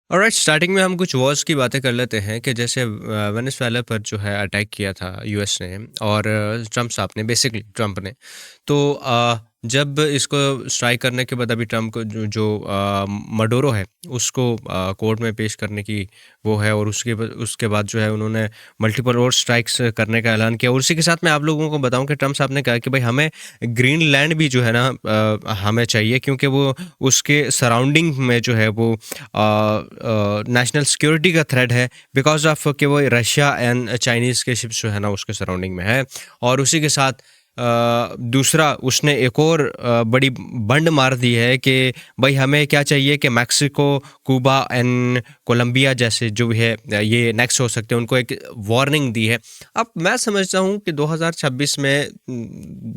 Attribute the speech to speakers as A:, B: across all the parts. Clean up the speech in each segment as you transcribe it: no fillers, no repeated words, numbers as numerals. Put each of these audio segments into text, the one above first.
A: Alright, starting में हम कुछ वॉर्स की बातें कर लेते हैं कि जैसे वेनेजुएला पर जो है अटैक किया था यूएस ने और ट्रम्प साहब ने, बेसिकली ट्रम्प ने। तो जब इसको स्ट्राइक करने के बाद अभी ट्रम्प को जो मडोरो है उसको कोर्ट में पेश करने की वो है, और उसके बाद जो है उन्होंने मल्टीपल और स्ट्राइक्स करने का ऐलान किया। और उसी के साथ मैं आप लोगों को बताऊं कि ट्रम्प साहब ने कहा कि भाई हमें ग्रीनलैंड भी जो है ना हमें चाहिए, क्योंकि वो उसके सराउंडिंग में जो है वो नेशनल सिक्योरिटी का थ्रेट है, बिकॉज ऑफ कि वो रशिया एंड चाइनीज़ के शिप्स जो है ना उसके सराउंडिंग में है। और उसी के साथ दूसरा उसने एक और बड़ी बंड मार दी है कि भाई हमें क्या चाहिए कि मैक्सिको, क्यूबा एंड कोलंबिया जैसे जो भी है ये नेक्स्ट हो सकते हैं, उनको एक वार्निंग दी है। अब मैं समझता हूँ कि 2026 में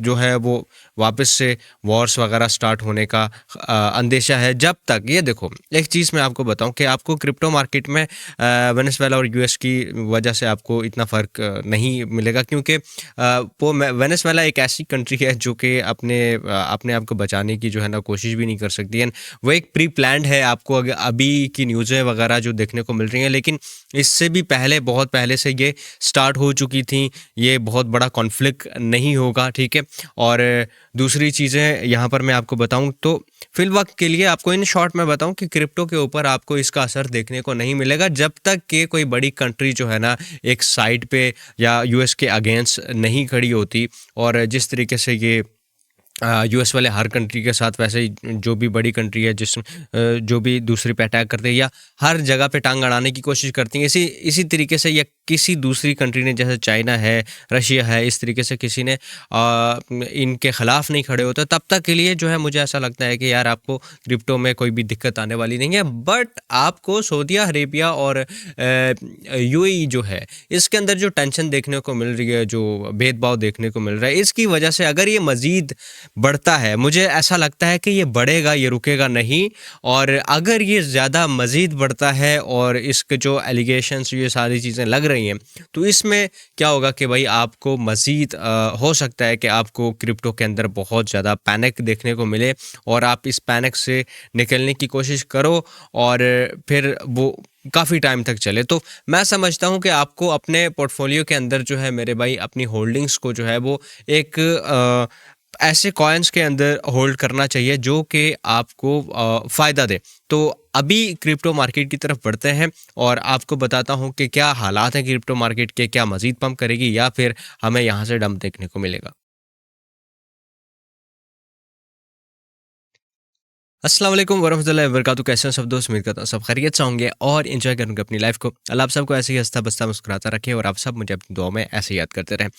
A: जो है वो वापस से वॉर्स वगैरह स्टार्ट होने का अंदेशा है। जब तक ये देखो, एक चीज़ मैं आपको बताऊं कि आपको क्रिप्टो मार्केट में वेनेजुएला और यूएस की वजह से आपको इतना फ़र्क नहीं मिलेगा, क्योंकि वो वेनेजुएला एक ऐसी कंट्री है जो कि अपने आप को बचाने की जो है ना कोशिश भी नहीं कर सकती है। वो एक प्री प्लान्ड है। आपको अभी की न्यूज़ें वगैरह जो देखने को मिल रही हैं, लेकिन इससे भी पहले, बहुत पहले से ये स्टार्ट हो चुकी थी। ये बहुत बड़ा कॉन्फ्लिक्ट नहीं होगा, ठीक है। और दूसरी चीज़ें यहाँ पर मैं आपको बताऊँ तो फिलवक्त के लिए आपको इन शॉर्ट में बताऊं कि क्रिप्टो के ऊपर आपको इसका असर देखने को नहीं मिलेगा जब तक कि कोई बड़ी कंट्री जो है ना एक साइड पे या यूएस के अगेंस्ट नहीं खड़ी होती। और जिस तरीके से ये यूएस वाले हर कंट्री के साथ, वैसे ही जो भी बड़ी कंट्री है जो भी दूसरी पे अटैक करते हैं या हर जगह पे टांग अड़ाने की कोशिश करती हैं, इसी इसी तरीके से या किसी दूसरी कंट्री ने, जैसे चाइना है, रशिया है, इस तरीके से किसी ने इनके ख़िलाफ़ नहीं खड़े होते, तब तक के लिए जो है मुझे ऐसा लगता है कि यार आपको क्रिप्टो में कोई भी दिक्कत आने वाली नहीं है। बट आपको सऊदी अरेबिया और यूएई जो है इसके अंदर जो टेंशन देखने को मिल रही है, जो भेदभाव देखने को मिल रहा है, इसकी वजह से अगर ये मज़ीद बढ़ता है, मुझे ऐसा लगता है कि ये बढ़ेगा, ये रुकेगा नहीं। और अगर ये ज़्यादा मज़ीद बढ़ता है और इसके जो एलिगेशंस, ये सारी चीज़ें लग रही हैं, तो इसमें क्या होगा कि भाई आपको मज़ीद हो सकता है कि आपको क्रिप्टो के अंदर बहुत ज़्यादा पैनिक देखने को मिले, और आप इस पैनिक से निकलने की कोशिश करो और फिर वो काफ़ी टाइम तक चले। तो मैं समझता हूँ कि आपको अपने पोर्टफोलियो के अंदर जो है मेरे भाई अपनी होल्डिंग्स को जो है वो एक ऐसे कॉइन्स के अंदर होल्ड करना चाहिए जो कि आपको फ़ायदा दे। तो अभी क्रिप्टो मार्केट की तरफ बढ़ते हैं और आपको बताता हूँ कि क्या हालात हैं क्रिप्टो मार्केट के, क्या मज़ीद पंप करेगी या फिर हमें यहाँ से डंप देखने को मिलेगा। अस्सलाम वालेकुम वरहमतुल्लाहि वबरकातुहू। कैसे हैं सब दोस्त? उम्मीद करता हूँ सब खैरियत से होंगे और एंजॉय करेंगे अपनी लाइफ को। अल्लाह आप सबको ऐसे ही हंसता बसता मुस्कुराता रखे और आप सब मुझे अपनी दुआ में ऐसे याद करते रहें।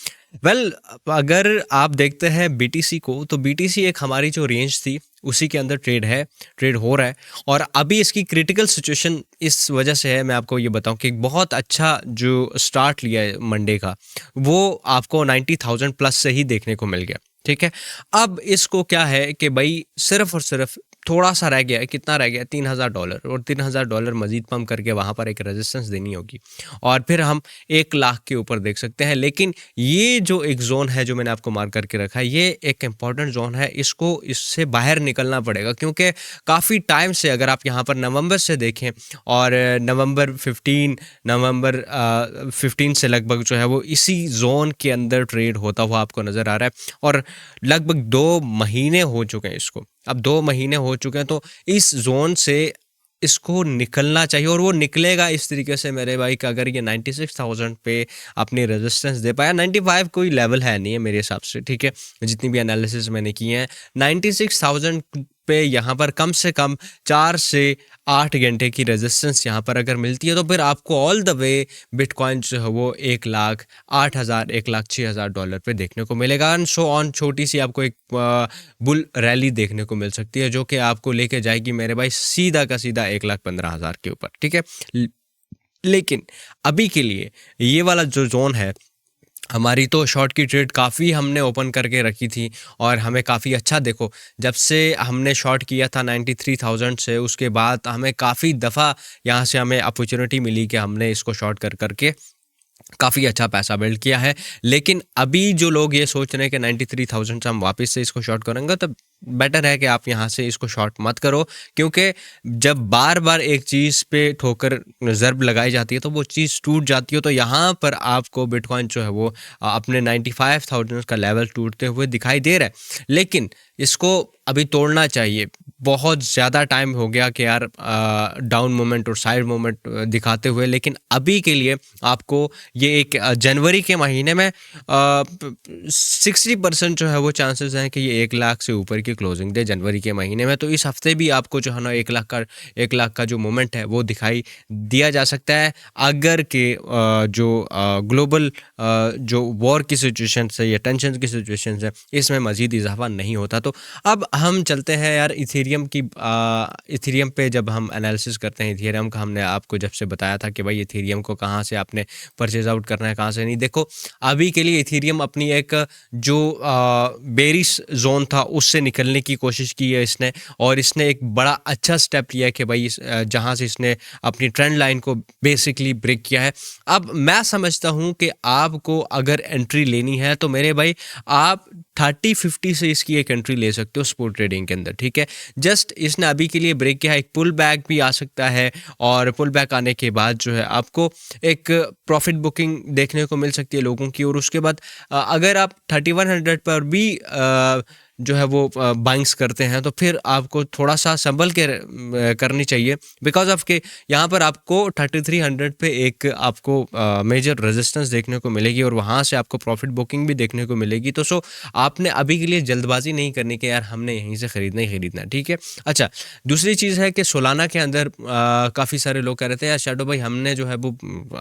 A: वेल, अगर आप देखते हैं बीटीसी को, तो बीटीसी एक हमारी जो रेंज थी उसी के अंदर ट्रेड हो रहा है। और अभी इसकी क्रिटिकल सिचुएशन इस वजह से है, मैं आपको ये बताऊं कि एक बहुत अच्छा जो स्टार्ट लिया है मंडे का, वो आपको 90,000 प्लस से ही देखने को मिल गया, ठीक है। अब इसको क्या है कि भाई सिर्फ और सिर्फ थोड़ा सा रह गया है। कितना रह गया है? $3,000, और $3,000 मजीद पम्प करके वहाँ पर एक रेजिस्टेंस देनी होगी और फिर हम 1 लाख के ऊपर देख सकते हैं। लेकिन ये जो एक जोन है जो मैंने आपको मार्क करके रखा है, ये एक इम्पॉर्टेंट जोन है। इसको इससे बाहर निकलना पड़ेगा, क्योंकि काफ़ी टाइम से, अगर आप यहाँ पर नवंबर से देखें, और नवंबर 15 से लगभग जो है वो इसी जोन के अंदर ट्रेड होता हुआ आपको नज़र आ रहा है। और लगभग 2 महीने हो चुके हैं इसको। अब 2 महीने हो चुके हैं, तो इस जोन से इसको निकलना चाहिए, और वो निकलेगा इस तरीके से मेरे भाई कि अगर ये 96,000 पे अपनी रेजिस्टेंस दे पाया। 95 कोई लेवल है नहीं है मेरे हिसाब से, ठीक है, जितनी भी एनालिसिस मैंने की है। 96,000 पे यहाँ पर कम से कम 4 से 8 घंटे की रेजिस्टेंस यहाँ पर अगर मिलती है, तो फिर आपको ऑल द वे बिटकॉइन जो है वो 1,08,000, $1,06,000 पे देखने को मिलेगा। एंड सो ऑन, छोटी सी आपको एक बुल रैली देखने को मिल सकती है जो कि आपको लेके जाएगी मेरे भाई सीधा का सीधा 1,15,000 के ऊपर, ठीक है। लेकिन अभी के लिए ये वाला जो जोन है हमारी, तो शॉर्ट की ट्रेड काफ़ी हमने ओपन करके रखी थी और हमें काफ़ी अच्छा, देखो, जब से हमने शॉर्ट किया था 93,000 से, उसके बाद हमें काफ़ी दफ़ा यहाँ से हमें अपॉर्चुनिटी मिली कि हमने इसको शॉर्ट कर करके काफ़ी अच्छा पैसा बिल्ड किया है। लेकिन अभी जो लोग ये सोच रहे हैं कि 93,000 से हम वापस से इसको शॉर्ट करेंगे, तो बेटर है कि आप यहाँ से इसको शॉर्ट मत करो, क्योंकि जब बार बार एक चीज़ पे ठोकर ज़र्ब लगाई जाती है तो वो चीज़ टूट जाती है। तो यहाँ पर आपको बिटकॉइन जो है वो अपने 95,000 का लेवल टूटते हुए दिखाई दे रहा है, लेकिन इसको अभी तोड़ना चाहिए। बहुत ज़्यादा टाइम हो गया कि यार डाउन मोमेंट और साइड मोमेंट दिखाते हुए, लेकिन अभी के लिए आपको ये एक जनवरी के महीने में 60% जो है वो चांसेस हैं कि ये 1 लाख से ऊपर की क्लोजिंग दे जनवरी के महीने में। तो इस हफ्ते भी आपको जो है ना 1 लाख का जो मोमेंट है वो दिखाई दिया जा सकता है, अगर के जो ग्लोबल जो वॉर की सिचुएशन है या टेंशन की सिचुएशन है इसमें मज़ीद इजाफा नहीं होता। तो अब हम चलते हैं यार इथेरियम की इथेरियम पे जब हम एनालिसिस करते हैं इथेरियम का, हमने आपको जब से बताया था कि भाई इथेरियम को कहाँ से आपने परचेज आउट करना है, कहाँ से नहीं। देखो अभी के लिए इथेरियम अपनी एक जो बेरिश जोन था उससे निकलने की कोशिश की है इसने, और इसने एक बड़ा अच्छा स्टेप लिया है कि भाई जहाँ से इसने अपनी ट्रेंड लाइन को बेसिकली ब्रेक किया है। अब मैं समझता हूँ कि आपको अगर एंट्री लेनी है तो मेरे भाई आप 30-50 से इसकी एक एंट्री ले सकते हो स्पोर्ट ट्रेडिंग के अंदर, ठीक है। जस्ट इसने अभी के लिए ब्रेक किया है, एक पुल बैक भी आ सकता है, और पुल बैक आने के बाद जो है आपको एक प्रॉफिट बुकिंग देखने को मिल सकती है लोगों की। और उसके बाद अगर आप 3100 पर भी जो है वो बाइंग्स करते हैं तो फिर आपको थोड़ा सा संभल के करनी चाहिए, बिकॉज ऑफ के यहाँ पर आपको 3300 पे एक आपको मेजर रेजिस्टेंस देखने को मिलेगी और वहाँ से आपको प्रॉफिट बुकिंग भी देखने को मिलेगी। तो सो आपने अभी के लिए जल्दबाजी नहीं करनी कि यार हमने यहीं से ख़रीदना ही ख़रीदना है, ठीक है। अच्छा, दूसरी चीज़ है कि सोलाना के अंदर काफ़ी सारे लोग कह रहे थे यार शैडो भाई हमने जो है वो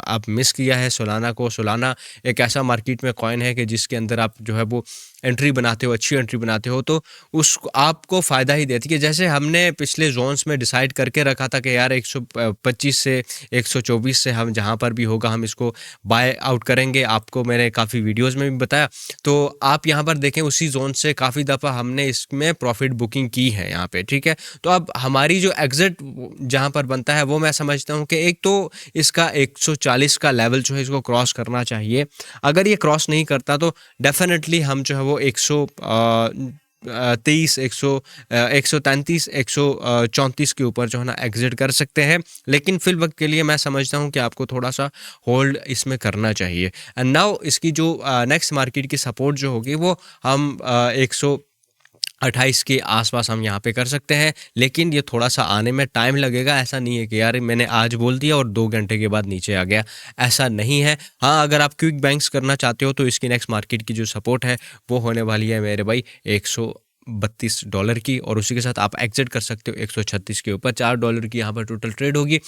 A: आप मिस किया है सोलाना को। सोलाना एक ऐसा मार्केट में कॉइन है कि जिसके अंदर आप जो है वो एंट्री बनाते हो, अच्छी एंट्री बनाते हो तो उस आपको फ़ायदा ही देती है। जैसे हमने पिछले जोन्स में डिसाइड करके रखा था कि यार 125 से 124 से हम जहाँ पर भी होगा हम इसको बाय आउट करेंगे। आपको मैंने काफ़ी वीडियोस में भी बताया, तो आप यहाँ पर देखें उसी जोन से काफ़ी दफ़ा हमने इसमें प्रॉफिट बुकिंग की है यहाँ पे, ठीक है। तो अब हमारी जो एग्जिट जहाँ पर बनता है वो मैं समझता हूँ कि एक तो इसका 140 का लेवल जो है इसको क्रॉस करना चाहिए। अगर ये क्रॉस नहीं करता तो डेफिनेटली हम जो है वो 123 133 134 के ऊपर जो है ना एग्जिट कर सकते हैं। लेकिन फिल वक्त के लिए मैं समझता हूँ कि आपको थोड़ा सा होल्ड इसमें करना चाहिए। एंड नाउ इसकी जो नेक्स्ट मार्केट की सपोर्ट जो होगी वो हम 128 के आसपास हम यहाँ पे कर सकते हैं, लेकिन ये थोड़ा सा आने में टाइम लगेगा। ऐसा नहीं है कि यार मैंने आज बोल दिया और 2 घंटे के बाद नीचे आ गया, ऐसा नहीं है। हाँ, अगर आप क्विक बैंक्स करना चाहते हो तो इसकी नेक्स्ट मार्केट की जो सपोर्ट है वो होने वाली है मेरे भाई $132 की, और उसी के साथ आप एग्जिट कर सकते हो 136 के ऊपर। $4 की यहाँ पर टोटल ट्रेड होगी।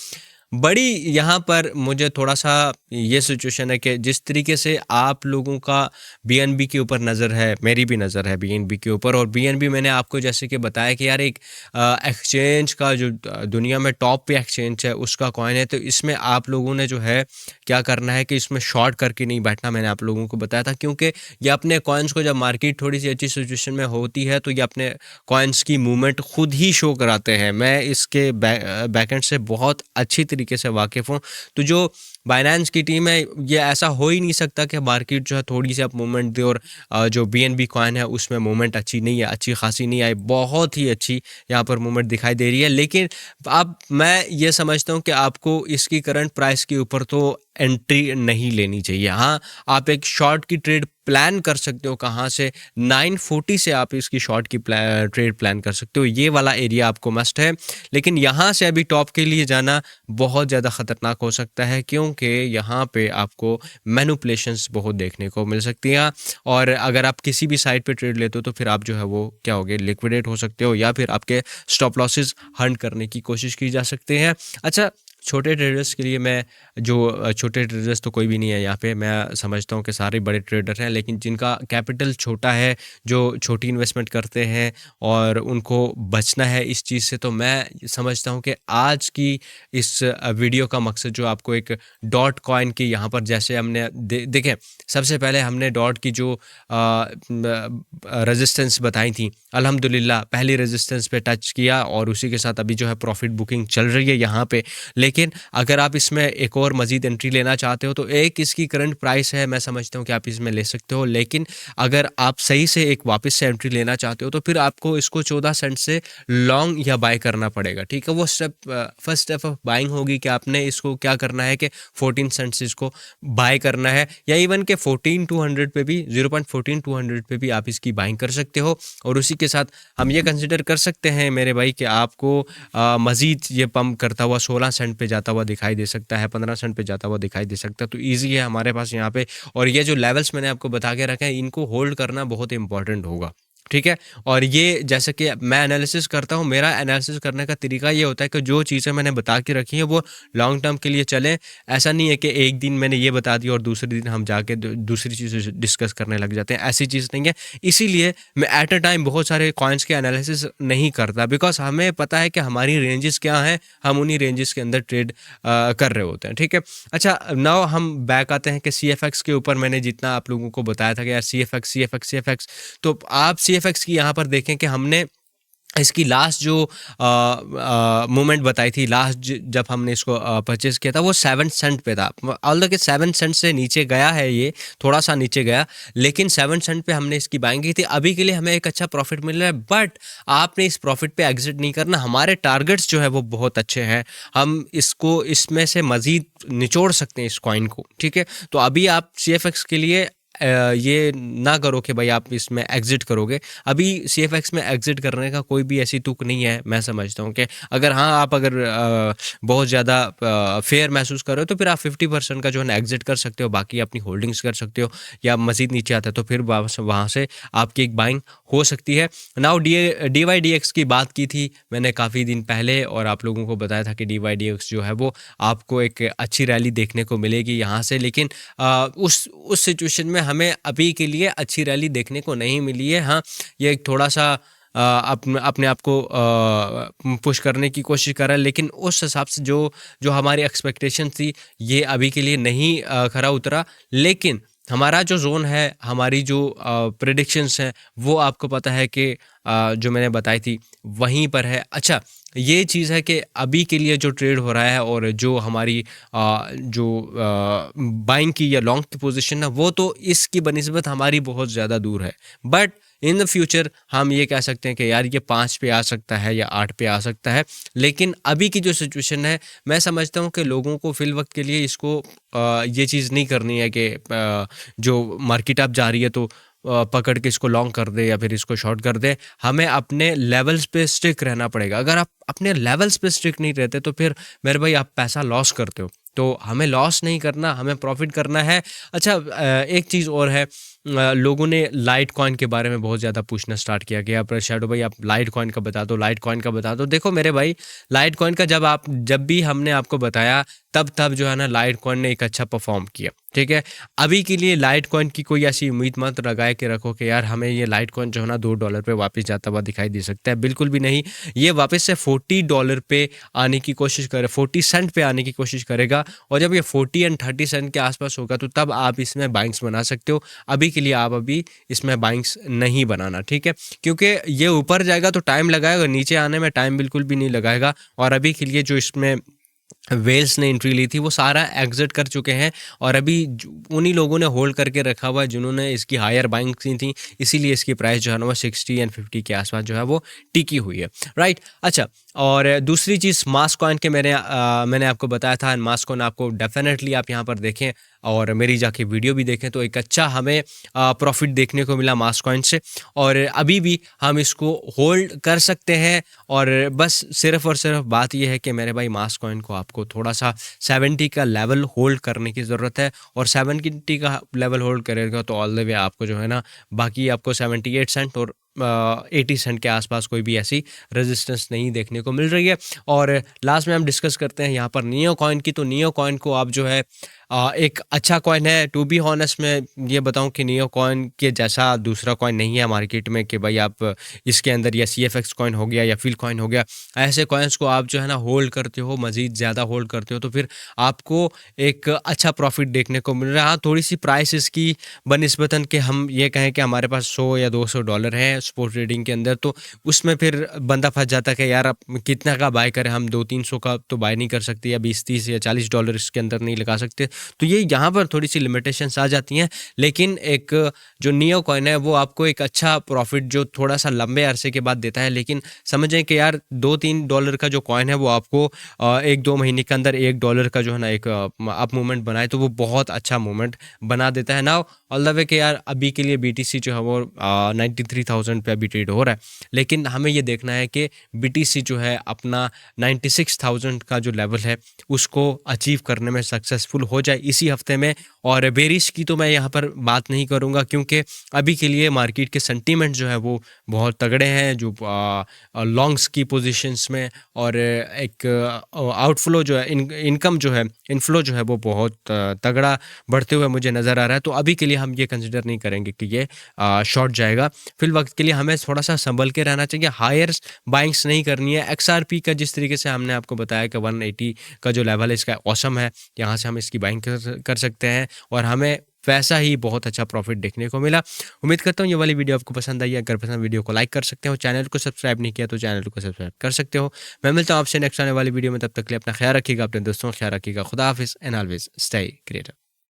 A: बड़ी यहाँ पर मुझे थोड़ा सा ये सिचुएशन है कि जिस तरीके से आप लोगों का बीएनबी के ऊपर नज़र है, मेरी भी नज़र है बीएनबी के ऊपर। और बीएनबी मैंने आपको जैसे कि बताया कि यार एक एक्सचेंज का जो दुनिया में टॉप पे एक्सचेंज है उसका कॉइन है, तो इसमें आप लोगों ने जो है क्या करना है कि इसमें शॉर्ट करके नहीं बैठना। मैंने आप लोगों को बताया था, क्योंकि ये अपने कॉइन्स को जब मार्केट थोड़ी सी अच्छी सिचुएशन में होती है तो ये अपने कॉइन्स की मूवमेंट खुद ही शो कराते हैं। मैं इसके बैकएंड से बहुत अच्छी तरीके से वाकिफ़ हूँ। तो जो बाइनेंस की टीम है, ये ऐसा हो ही नहीं सकता कि मार्केट जो है थोड़ी सी आप मूवमेंट दे और जो बीएनबी कॉइन है उसमें मूवमेंट अच्छी नहीं है, अच्छी खासी नहीं आई, बहुत ही अच्छी यहाँ पर मूवमेंट दिखाई दे रही है। लेकिन अब मैं ये समझता हूँ कि आपको इसकी करंट प्राइस के ऊपर तो एंट्री नहीं लेनी चाहिए। हाँ, आप एक शॉर्ट की ट्रेड प्लान कर सकते हो, कहाँ से 940 से आप इसकी शॉर्ट की ट्रेड प्लान कर सकते हो। ये वाला एरिया आपको मस्ट है, लेकिन यहाँ से अभी टॉप के लिए जाना बहुत ज़्यादा ख़तरनाक हो सकता है, क्योंकि यहाँ पे आपको मैनिपुलेशंस बहुत देखने को मिल सकती हैं। और अगर आप किसी भी साइड पे ट्रेड लेते हो तो फिर आप जो है वो क्या होगे, लिक्विडेट हो सकते हो, या फिर आपके स्टॉप लॉसेस हंट करने की कोशिश की जा सकते हैं। अच्छा, छोटे ट्रेडर्स के लिए मैं जो छोटे ट्रेडर्स तो कोई भी नहीं है यहाँ पे, मैं समझता हूँ कि सारे बड़े ट्रेडर हैं, लेकिन जिनका कैपिटल छोटा है, जो छोटी इन्वेस्टमेंट करते हैं और उनको बचना है इस चीज़ से, तो मैं समझता हूँ कि आज की इस वीडियो का मकसद जो आपको एक डॉट कॉइन की यहाँ पर जैसे हमने देखें, सबसे पहले हमने डॉट की जो रेजिस्टेंस बताई थी, अल्हम्दुलिल्लाह पहली रेजिस्टेंस पे टच किया और उसी के साथ अभी जो है प्रॉफिट बुकिंग चल रही है यहाँ पे। लेकिन अगर आप इसमें एक और मज़ीद एंट्री लेना चाहते हो तो एक इसकी करंट प्राइस है, मैं समझता हूँ कि आप इसमें ले सकते हो। लेकिन अगर आप सही से एक वापस से एंट्री लेना चाहते हो तो फिर आपको इसको 14 सेंट से लॉन्ग या बाय करना पड़ेगा, ठीक है। वो step first step of buying होगी कि आपने इसको क्या करना है कि 14 सेंट से इसको बाय करना है, या इवन के 14,200 पे भी 0.14200 पे भी आप इसकी बाइंग कर सकते हो। और उसी के साथ हम ये कंसिडर कर सकते हैं मेरे भाई कि आपको मज़ीद ये पंप करता हुआ 16 सेंट पे जाता हुआ दिखाई दे सकता है, 15 सेंट पे जाता हुआ दिखाई दे सकता है। तो ईज़ी है हमारे पास यहाँ पे। और ये जो लेवल्स मैंने आपको बता के रखे हैं, इनको होल्ड करना बहुत इंपॉर्टेंट होगा, ठीक है। और ये जैसे कि मैं एनालिसिस करता हूँ, मेरा एनालिसिस करने का तरीका ये होता है कि जो चीज़ें मैंने बता के रखी हैं वो लॉन्ग टर्म के लिए चलें। ऐसा नहीं है कि एक दिन मैंने ये बता दिया और दूसरे दिन हम जाके दूसरी चीज़ें डिस्कस करने लग जाते हैं, ऐसी चीज़ नहीं है। इसीलिए मैं एट अ टाइम बहुत सारे कॉइन्स के एनालिसिस नहीं करता, बिकॉज हमें पता है कि हमारी रेंजेस क्या हैं, हम उन्हीं रेंजेस के अंदर ट्रेड कर रहे होते हैं, ठीक है। अच्छा, नाउ हम बैक आते हैं कि CFX के ऊपर मैंने जितना आप लोगों को बताया था कि यार CFX, तो आप CFX की यहाँ पर देखें कि हमने इसकी लास्ट जो मूवमेंट बताई थी, लास्ट जब हमने इसको परचेज़ किया था वो 7 सेंट पे था। ऑल्दो कि 7 सेंट से नीचे गया है, ये थोड़ा सा नीचे गया, लेकिन 7 सेंट पे हमने इसकी बाइंग की थी। अभी के लिए हमें एक अच्छा प्रॉफिट मिल रहा है, बट आपने इस प्रॉफिट पे एग्जिट नहीं करना। हमारे टारगेट्स जो है वो बहुत अच्छे हैं, हम इसको इसमें से मज़ीद निचोड़ सकते हैं इस कॉइन को, ठीक है। तो अभी आप CFX के लिए ये ना करो कि भाई आप इसमें एग्ज़िट करोगे। अभी CFX में एग्ज़िट करने का कोई भी ऐसी तुक नहीं है, मैं समझता हूँ कि अगर हाँ, आप अगर बहुत ज़्यादा फेयर महसूस कर रहे हो तो फिर आप 50% का जो है ना एग्ज़िट कर सकते हो, बाकी अपनी होल्डिंग्स कर सकते हो, या मज़ीद नीचे आता है तो फिर वहाँ से आपकी एक बाइंग हो सकती है। नाउ DYDX की बात की थी मैंने काफ़ी दिन पहले, और आप लोगों को बताया था कि DYDX जो है वो आपको एक अच्छी रैली देखने को मिलेगी यहाँ से, लेकिन उस सिचुएशन में हमें अभी के लिए अच्छी रैली देखने को नहीं मिली है। हाँ, ये एक थोड़ा-सा अपने आप को पुश करने की कोशिश कर रहा है, लेकिन उस हिसाब से जो हमारी एक्सपेक्टेशन थी, ये अभी के लिए नहीं खरा उतरा। लेकिन हमारा जो ज़ोन है, हमारी जो प्रेडिक्शंस हैं, वो आपको पता है कि जो मैंने बताई थी वहीं पर है। अच्छा, ये चीज़ है कि अभी के लिए जो ट्रेड हो रहा है और जो हमारी जो बाइंग की या लॉन्ग की पोजीशन है, वो तो इसकी बनिस्बत हमारी बहुत ज़्यादा दूर है। बट इन द फ्यूचर हम ये कह सकते हैं कि यार ये 5 पे आ सकता है या 8 पे आ सकता है। लेकिन अभी की जो सिचुएशन है, मैं समझता हूँ कि लोगों को फ़िल वक्त के लिए इसको ये चीज़ नहीं करनी है कि जो मार्केट अप जा रही है तो पकड़ के इसको लॉन्ग कर दे या फिर इसको शॉर्ट कर दे। हमें अपने लेवल्स पे स्टिक रहना पड़ेगा। अगर आप अपने लेवल्स पे स्टिक नहीं रहते तो फिर मेरे भाई आप पैसा लॉस करते हो। तो हमें लॉस नहीं करना, हमें प्रॉफिट करना है। अच्छा, एक चीज़ और है, लोगों ने लाइट कॉइन के बारे में बहुत ज़्यादा पूछना स्टार्ट किया कि आप शैडो भाई आप लाइट कॉइन का बता दो, लाइट कॉइन का बता दो। देखो मेरे भाई, लाइट कॉइन का जब भी हमने आपको बताया तब जो है ना लाइट कॉइन ने एक अच्छा परफॉर्म किया, ठीक है। अभी के लिए लाइट कॉइन की कोई ऐसी उम्मीद मत लगाए के रखो कि यार हमें ये लाइट कॉइन जो है ना $2 पे वापस जाता हुआ दिखाई दे सकता है, बिल्कुल भी नहीं। ये वापस से $40 पे आने की कोशिश करे, 40 सेंट पे आने की कोशिश करेगा, और जब ये 40 एंड 30 सेंट के आसपास होगा तो तब आप इसमें बाइंग्स बना सकते हो। अभी के लिए आप अभी इसमें बाइंग्स नहीं बनाना, ठीक है, क्योंकि ये ऊपर जाएगा तो टाइम लगाएगा, नीचे आने में टाइम बिल्कुल भी नहीं लगाएगा। और अभी के लिए जो इसमें वेल्स ने एंट्री ली थी वो सारा एग्जिट कर चुके हैं, और अभी उन्हीं लोगों ने होल्ड करके रखा हुआ है जिन्होंने इसकी हायर बाइंग की थी, इसीलिए इसकी प्राइस जो है ना वो 60 एंड 50 के आसपास जो है वो टिकी हुई है, राइट। अच्छा, और दूसरी चीज़ मास कॉइन के मैंने आपको बताया था, मास कॉइन आपको डेफिनेटली आप यहाँ पर देखें और मेरी जाके वीडियो भी देखें तो एक अच्छा हमें प्रॉफिट देखने को मिला मास कॉइन से, और अभी भी हम इसको होल्ड कर सकते हैं। और बस सिर्फ और सिर्फ बात यह है कि मेरे भाई मास कॉइन को आपको थोड़ा सा 70 का लेवल होल्ड करने की ज़रूरत है, और 70 का लेवल होल्ड करेगा तो ऑल द वे आपको जो है ना बाकी आपको 78 सेंट और 80 सेंट के आसपास कोई भी ऐसी रेजिस्टेंस नहीं देखने को मिल रही है। और लास्ट में हम डिस्कस करते हैं यहाँ पर नियो कॉइन की। तो नियो कॉइन को आप जो है एक अच्छा कॉइन है। टू बी हॉनेस्ट मैं ये बताऊं कि नियो कॉइन के जैसा दूसरा कॉइन नहीं है मार्केट में कि भाई आप इसके अंदर या CFX कॉइन हो गया या फिल कॉइन हो गया, ऐसे कॉइन्स को आप जो है ना होल्ड करते हो, मज़ीद ज़्यादा होल्ड करते हो तो फिर आपको एक अच्छा प्रॉफिट देखने को मिल रहा है। हाँ, थोड़ी सी प्राइस इसकी बनिस्बतन कि हम ये कहें कि हमारे पास $100 या $200 है, सपोर्ट ट्रेडिंग के अंदर, तो उसमें फिर बंदा फँस जाता है कि यार अब कितना का बाय करें, हम 200-300 का तो बाय नहीं कर सकते, या 20-30 या $40 इसके अंदर नहीं लगा सकते। तो ये यहाँ पर थोड़ी-सी लिमिटेशंस आ जाती हैं। लेकिन एक जो नियो कॉइन है वो आपको एक अच्छा प्रॉफ़िट जो थोड़ा-सा लंबे अरसे के बाद देता है। लेकिन समझें कि यार $2-3 का जो कॉइन है वो आपको 1-2 महीने के अंदर $1 का जो है ना एक अप मूवमेंट बनाए, तो वो बहुत अच्छा मूवमेंट बना देता है। नाउ ऑल द वे कि यार अभी के लिए बीटीसी जो है वो 93,000 पे अभी ट्रेड हो रहा है। लेकिन हमें ये देखना है कि बीटीसी जो है अपना 96,000 का जो लेवल है उसको अचीव करने में सक्सेसफुल हो जाए इसी हफ्ते में। और बेरिश की तो मैं यहाँ पर बात नहीं करूँगा, क्योंकि अभी के लिए मार्केट के सेंटीमेंट जो है वो बहुत तगड़े हैं, जो लॉन्ग्स की पोजीशंस में, और एक आउटफ्लो जो है, इनकम जो है, इनफ्लो जो है वो बहुत तगड़ा बढ़ते हुए मुझे नज़र आ रहा है। तो अभी के लिए हम ये कंसिडर नहीं करेंगे कि ये शॉर्ट जाएगा। फिल वक्त के लिए हमें थोड़ा सा संभल के रहना चाहिए, हायर बाइंग्स नहीं करनी है। एक्सआरपी का जिस तरीके से हमने आपको बताया कि 180 का जो लेवल है इसका ऑसम है, यहाँ से हम इसकी बाइंग कर सकते हैं, और हमें वैसा ही बहुत अच्छा प्रॉफिट देखने को मिला। उम्मीद करता हूँ ये वाली वीडियो आपको पसंद आई है। अगर पसंद वीडियो को लाइक कर सकते हो, चैनल को सब्सक्राइब नहीं किया तो चैनल को सब्सक्राइब कर सकते हो। मैं मिलता हूँ आपसे नेक्स्ट आने वाली वीडियो में, तब तक के लिए अपना ख्याल रखिएगा, अपने दोस्तों का ख्याल रखिएगा। खुदा हाफिज़ एंड ऑलवेज स्टे क्रिएटिव।